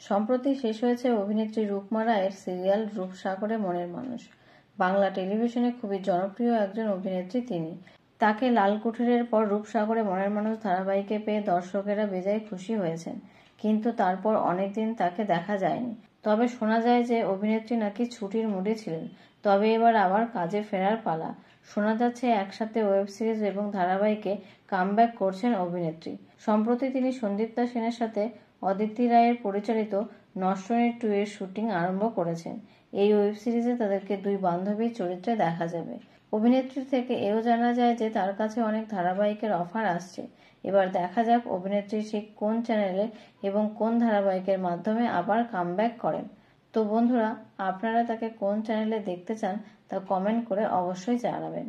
সম্প্রতি শেষ হয়েছে অভিনেত্রী রুকমা রায়ের সিরিয়াল রূপসাগরে মনের মানুষ। বাংলা টেলিভিশনে খুবই জনপ্রিয় একজন অভিনেত্রী তিনি। তাকে লালকুঠিরের পর রূপসাগরে মনের মানুষ ধারাবাহিকে পেয়ে দর্শকেরা বেজায় খুশি হয়েছেন, কিন্তু তারপর অনেকদিন তাকে দেখা যায়নি। তবে শোনা যায় যে অভিনেত্রী নাকি ছুটির মুডে ছিলেন, তবে এবার আবার কাজে ফেরার পালা। শোনা যাচ্ছে একসাথে ওয়েব সিরিজ এবং ধারাবাহিকে কামব্যাক করছেন অভিনেত্রী। সম্প্রতি তিনি সন্দীপ্তা সেনের সাথে অদিতি রায়ের পরিচালিত নষ্টনীড় 2 এর শুটিং আরম্ভ করেছেন। এই ওয়েব সিরিজে তাদেরকে দুই বান্ধবীর চরিত্রে দেখা যাবে। অভিনেত্রীর থেকে এও জানা যায় যে তার কাছে অনেক ধারাবাহিকের অফার আসছে। এবার দেখা যাক অভিনেত্রী ঠিক কোন চ্যানেলে এবং কোন ধারাবাহিকের মাধ্যমে আবার কামব্যাক করেন। তো বন্ধুরা, আপনারা তাকে কোন চ্যানেলে দেখতে চান তা কমেন্ট করে অবশ্যই জানাবেন।